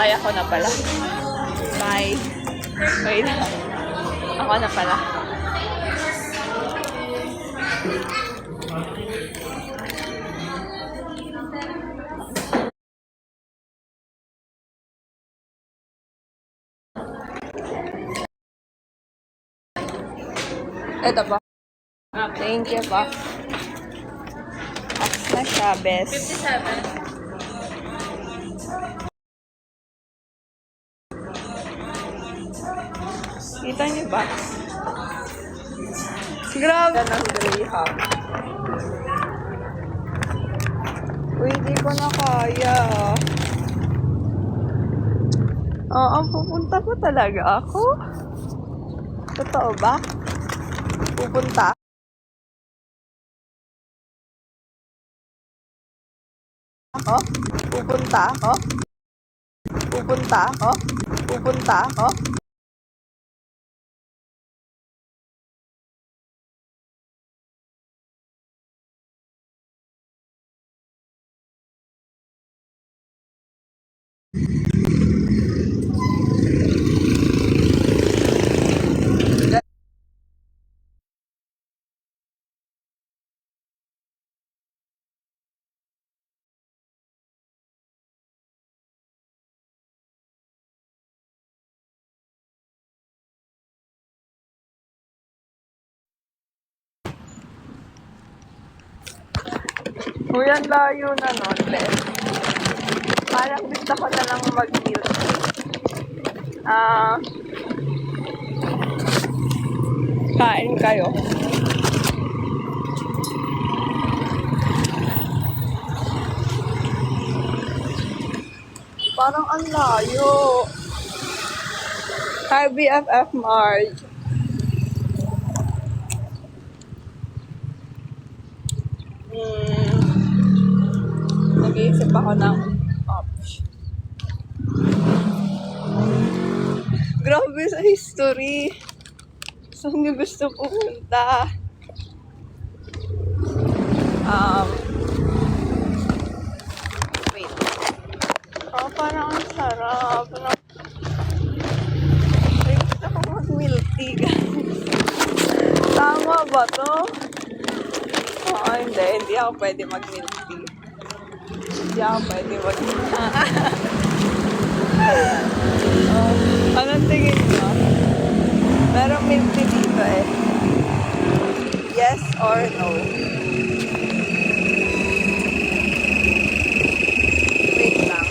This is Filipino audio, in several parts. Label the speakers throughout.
Speaker 1: Ay, ako na pala. Bye. Wait lang. Ako na pala. Ito po. Thank you po. Ax na siya, best.
Speaker 2: 57.
Speaker 1: Kita niyo ba? Grabe ng Greyhound. Uy, di ko na kaya. Oo, pupunta pa talaga ako. Totoo ba? Pupunta? Ako? Pupunta ako? Pupunta ako? Pupunta ako? Uy, ang layo na nun, Beth. Parang gusto ko na lang mag-milk. Kain kayo. Parang ang layo. Hi, BFF Marge. Nag-iisip ako ng option. Grabe sa history. Saan niyo gusto pumunta? Wait. Oh, parang ang sarap. Ay, gusto ko mag-milk tea, guys. Tama ba to? Oo, hindi. Hindi ako pwede mag-milk tea. Hindi ako pwede mag-milk anong tingin nyo? Merong milk tea dito eh. Yes or no? Wait lang.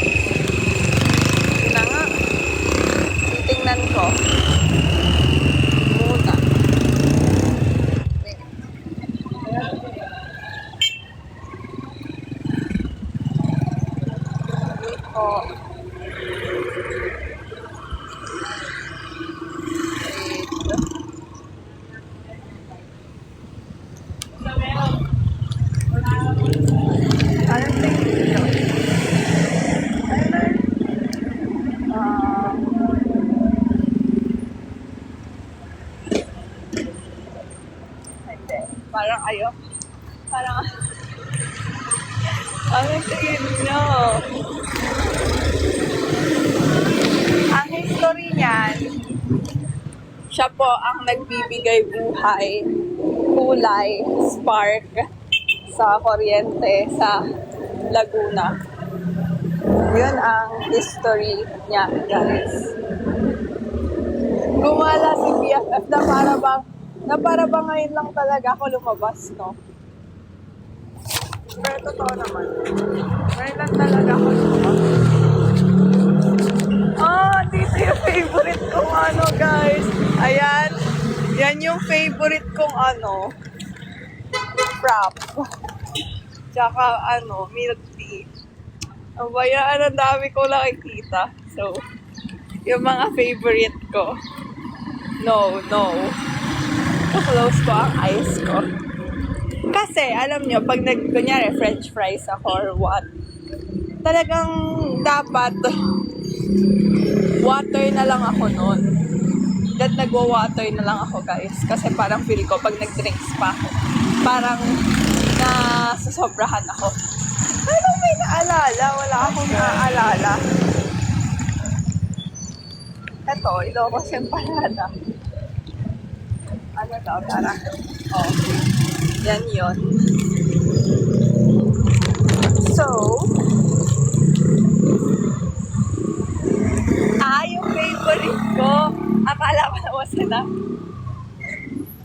Speaker 1: Yun na nga. Titingnan ko. Muna. Wait. Wait po. Parang ayaw. Parang ano tingin nyo? Ang history niyan, siya po ang nagbibigay buhay, kulay, spark sa kuryente sa Laguna. Yun ang history niya, guys. Gumala si BFF na para bang ngayon lang talaga ako lumabas, no? Pero totoo naman. Ngayon lang talaga ako lumabas. Dito yung favorite kong ano, guys. Ayan. Yan yung favorite kong ano, frap. Tsaka milk tea. Ang bayaan, ang dami ko nakikita. So, yung mga favorite ko. No. Close ko ang eyes ko. Kasi, alam nyo, pag kunyari, french fries ako or what, talagang dapat water na lang ako nun. That nagwa-water na lang ako, guys. Kasi parang feel ko, pag nag-drinks pa ako, parang nasasobrahan ako. Ano may naalala? Wala akong naaalala. to, Ilocos Empanada. Ano daw, tara. Oh, yan yun. So, yung favorite ko. Akala ko naman sila.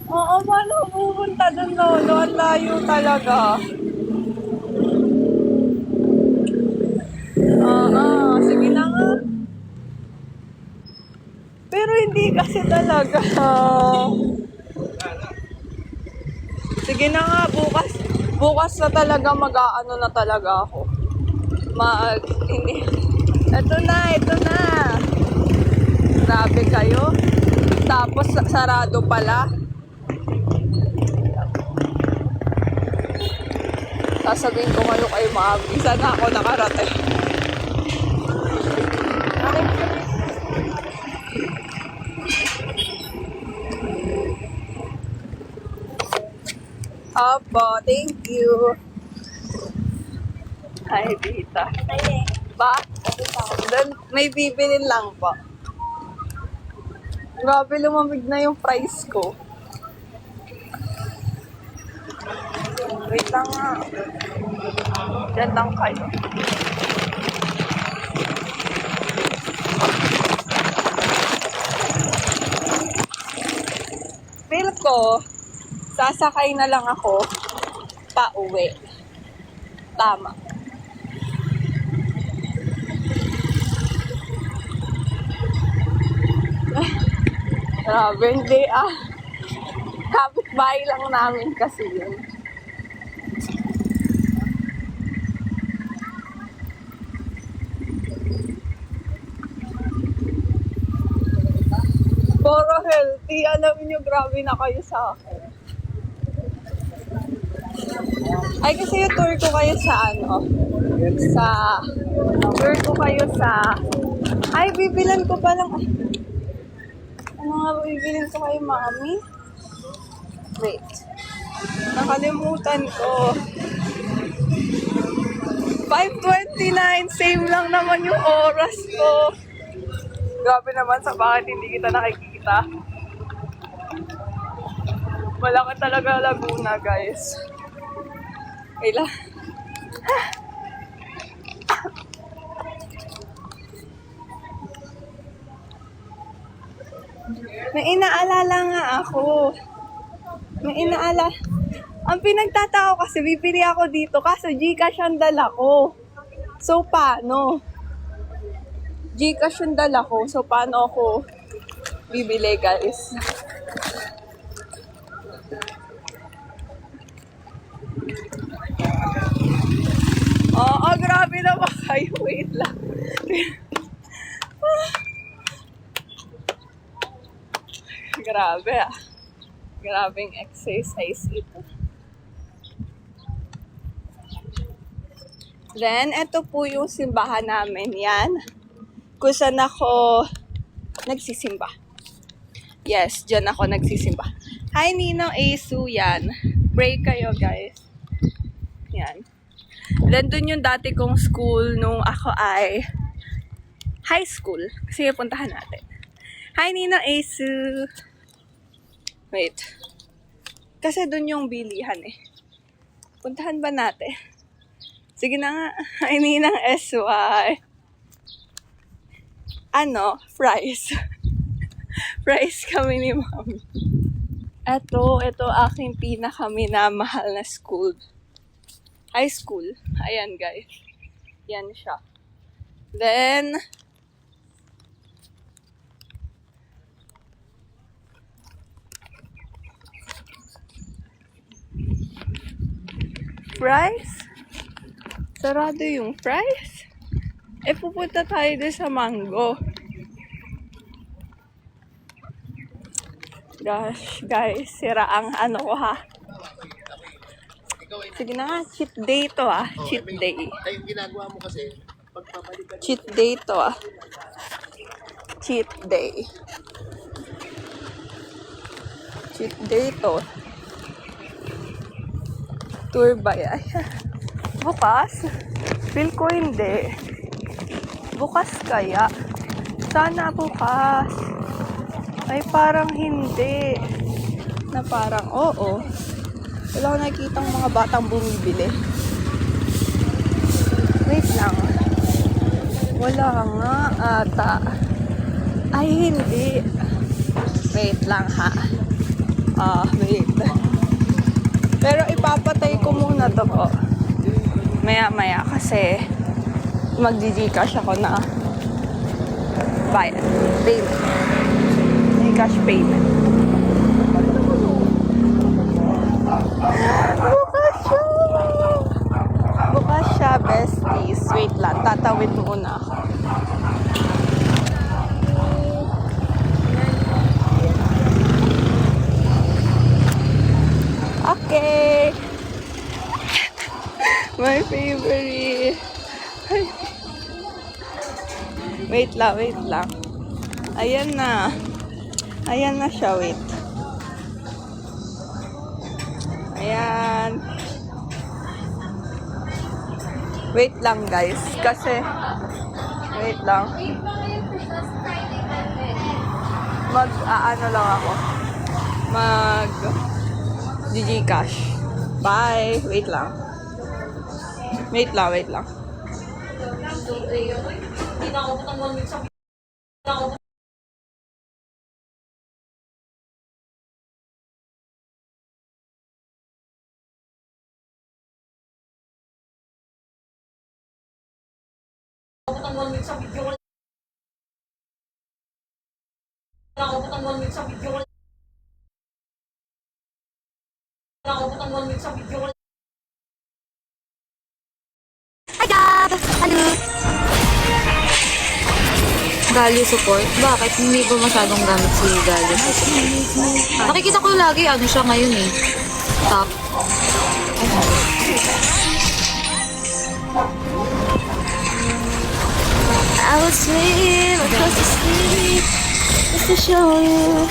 Speaker 1: Oo, paano pupunta doon, Lolo? Ang layo talaga. Sige na nga. Pero hindi kasi talaga. Sige na nga, bukas na talaga mag-aano na talaga ako. Hindi. Ito na. Grabe kayo. Tapos sarado pala. Sasabihin ko kayo kayo maabi. Sana ako nakarating. Opo, thank you. Hi, Tita. Ba? Then, may bibilin lang po. Grabe, lumamig na yung price ko. Wait lang nga. Diyan lang kayo. Feel ko, sasakay na lang ako pa-uwi. Tama. Grabe, hindi kapitbahay lang namin kasi yun. Puro healthy. Alam niyo, grabe na kayo sa akin. Ay, kasi yung tour ko kayo sa ay, bibilan ko pa lang. Ano nga ba bibilin ko kayo, mami? Wait. Nakalimutan ko. 5:29. Same lang naman yung oras ko. Grabe naman sa bakit hindi kita nakikita. Malaki talaga Laguna, guys. Kailan? May inaalala nga ako. Ang pinagtatao kasi, bibili ako dito kaso Gcash ang dala ko. So, paano? Gcash yung dala ko. So, paano ako bibili, guys? Oo, grabe naman kayo. Wait lang. Grabe Grabing exercise ito. Then, ito po yung simbahan namin. Yan. Kung saan ako nagsisimba. Yes, dyan ako nagsisimba. Hi, Ninong Asu. Yan. Pray kayo, guys. Yan. Then, dun yung dati kong school nung ako ay high school. Sige, puntahan natin. Hi, Ninong Asu. Wait. Kasi dun yung bilihan eh. Puntahan ba natin? Sige na nga. Hi, Ninang SY. Fries. Fries kami ni Mami. Ito aking pinakaminamahal na school. High school. Ayan, guys. Yan siya. Then, fries? Sarado yung fries? Pupunta tayo doon sa Mango. Gosh, guys, sira ang ko ha. Sige na nga, cheat day to cheat day.
Speaker 2: Ay, yung ginagawa mo kasi, pagpapalitan.
Speaker 1: Cheat day to Cheat day. Cheat day to. Tour ba yan? Bukas? Feel ko hindi. Bukas kaya? Sana bukas. Ay, parang hindi. Na parang, oo. Wala ko nakikitang mga batang bumibili. Wait lang. Wala nga ata. Ay, hindi. Wait lang ha. Wait. Pero ipapatay ko muna to po. Maya-maya kasi mag-Gcash ako na bayad. Payment. Gcash payment. Bukas siya! Bukas siya, besties. Wait lang, tatawid muna ako. Okay! My favorite! Wait lang. Ayan na. Ayan na siya, wait. Ayan. Wait lang, guys. Kasi, wait lang. Ano lang ako. Gcash. Bye. Wait lang. Wait lang.
Speaker 3: Galio support? Bakit? Hindi ba masyadong gamit si Galio sa support? Nakikita ko lagi, ano siya ngayon eh. Top. I will swim across the sea just to show you.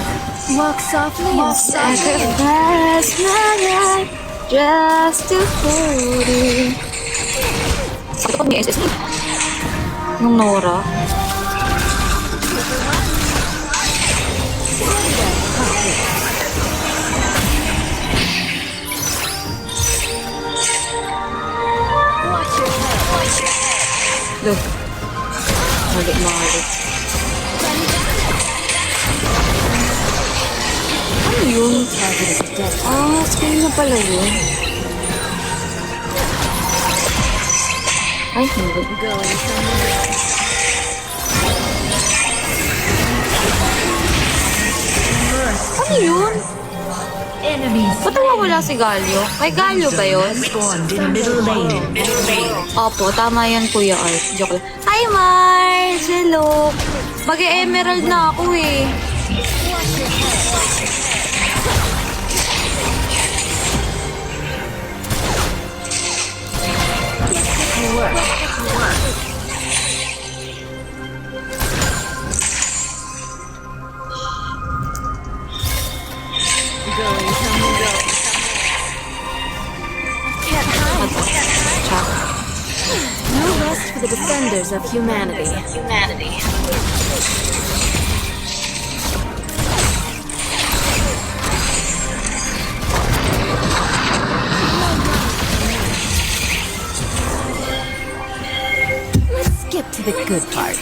Speaker 3: Walk softly and sacrifice my life just to hold you. Sakit ko may SSD. Nung Nora. Look. Malit. Ano yun? Screen na pala yun. Ay, hindi. Ano yun? Ba't nawawala si Galio? Kay Galio ba yun? Opo, tama yan, Kuya Art. Joke lang. Hi, Mars! Hello! Mag-emerald na ako eh.
Speaker 4: No rest for the defenders of humanity. Let's skip to the good part.